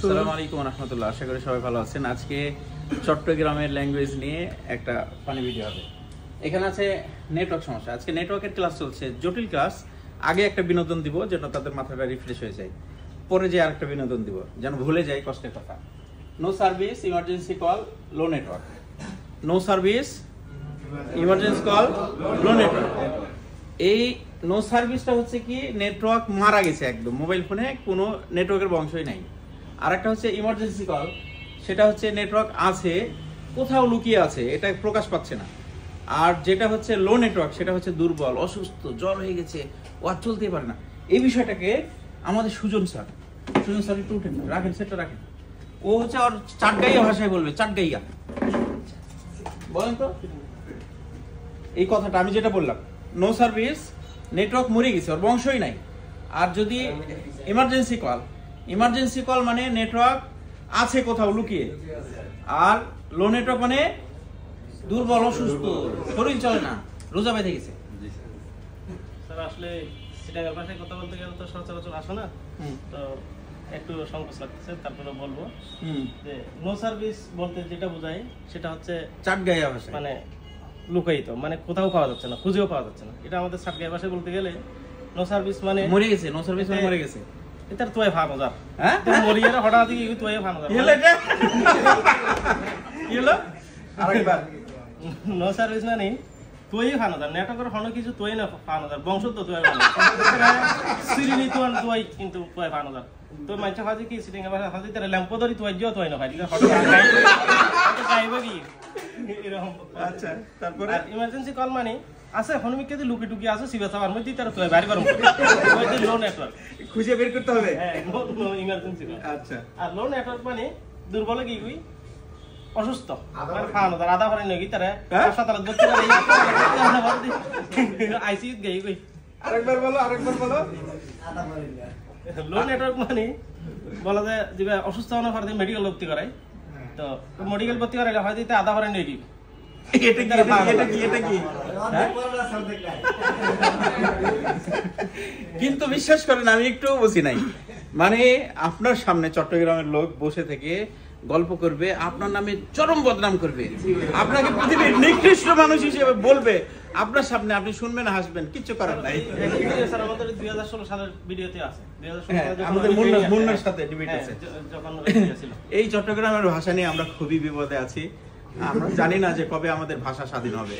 আসসালামু আলাইকুম ওয়া রাহমাতুল্লাহ। আশা করি সবাই ভালো আছেন। আজকে চট্টগ্রামের ল্যাঙ্গুয়েজ নিয়ে একটা ফানি ভিডিও হবে। এখানে আছে নেটওয়ার্ক সমস্যা। আজকে নেটওয়ার্কের ক্লাস চলছে, জটিল ক্লাস। আগে একটা বিনোদন দিব যেন তাদের মাথাটা রিফ্রেশ হয়ে যায়, পরে যে আরেকটা বিনোদন দিব যেন ভুলে যায় কষ্টের কথা। No service, emergency call, low network. No service, emergency call, low network. এই নো সার্ভিসটা হচ্ছে কি, নেটওয়ার্ক মারা গেছে একদম, মোবাইল ফোনে কোনো নেটওয়ার্কের বংশই নাই। আর একটা হচ্ছে ইমার্জেন্সি কল, সেটা হচ্ছে নেটওয়ার্ক আছে, কোথাও লুকিয়ে আছে, এটা প্রকাশ পাচ্ছে না। আর যেটা হচ্ছে লো নেটওয়ার্ক, সেটা হচ্ছে দুর্বল, অসুস্থ, জ্বর হয়ে গেছে, ও আর চলতেই পারে না। এই বিষয়টাকে আমাদের সুজন স্যার একটু উঠেন, রাখেন সেটটা রাখেন। ও হচ্ছে আর চাটগাইয়া ভাষায় বলবে, চাটগাইয়া বলেন তো এই কথাটা। আমি যেটা বললাম, নো সার্ভিস, নেটওয়ার্ক মরে গেছে, ওর বংশই নাই। আর যদি ইমার্জেন্সি কল মানে নেটওয়ার্ক আছে কোথাও লুকিয়ে। আর লো নেটওয়ার্ক মানে দুর্বল, অসুস্থ, শরীর চলে না, রোজা বেঁধে গেছে। স্যার আসলে সিটাগার ভাষায় কথা বলতে গেলে তো সচরাচর আসে না, তো একটু সংকোচ লাগতেছে, তারপরে বলবো যে নো সার্ভিস বলতে যেটা বোঝায় সেটা হচ্ছে চাটগাইয়া ভাষা, মানে লুকায়িত, মানে কোথাও পাওয়া যাচ্ছে না, খুঁজেও পাওয়া যাচ্ছে না। এটা আমাদের চাটগাইয়া ভাষায় বলতে গেলে নো সার্ভিস মানে মরে গেছে। নো সার্ভিস মানে মরে গেছে। এটার তোয় ফানো যার, হ্যাঁ মরিয়ার হঠাৎ কি তোয় ফানো যার, কি হলো এটা? কি হলো আরেকবার? নো সার্ভিস মানে তোই ফানো যার, নেটওয়ার্কের হনো কিছু তোই না ফানো যার, বংশ তো তোই ফানো সিরিনি তোই কিন্তু তোই ফানো যার। তো মাইচা ফাজি কি সিটিং ভাষা ফাজি তার ল্যাম্প ধরি তোই জিও তোই না ভাই, এটা হঠাৎ গাইবে কি এরকম। আচ্ছা, তারপরে ইমার্জেন্সি কল মানে আছে হনুমিকে যে লুকি টুকি আছে সিবা সাবার মধ্যে তার তোই বাড়ি বারম ওই যে লো নেটওয়ার্ক খুঁজে বের করতে হবে। হ্যাঁ, নো ইমার্জেন্সি কল। আচ্ছা, আর লো নেটওয়ার্ক মানে দুর্বল কি কই, অসুস্থ, মানে ফানো তার আধা ভরে নগি তারে হাসপাতালে ভর্তি করে আইসিইউ গই কই। আরেকবার বলো লো নেটওয়ার্ক মানে বলা যায় যে অসুস্থ হওয়ার পরে মেডিকেল ভর্তি করায়, তো মেডিকেল ভর্তি করাইলে হয়তো আধা ভরে নগি। কিন্তু বিশ্বাস করেন আমি একটু বুঝি নাই। মানে আপনার সামনে চট্টগ্রামের লোক বসে থেকে গল্প করবে, আপনার নামে চরম বদনাম করবে, আপনাকে পৃথিবীর নিকৃষ্ট মানুষ হিসেবে বলবে আপনার সামনে, আপনি শুনবেন, হাসবেন, কিচ্ছু করার নাই। স্যার আমাদের 2016 সালের ভিডিওতে আছে, 2016 আমাদের মুন্নার সাথে ডিবেট আছে যখন ছিল। এই চট্টগ্রামের ভাষা নিয়ে আমরা খুবই বিপদে আছি। আমরা জানি না যে কবে আমাদের ভাষা স্বাধীন হবে।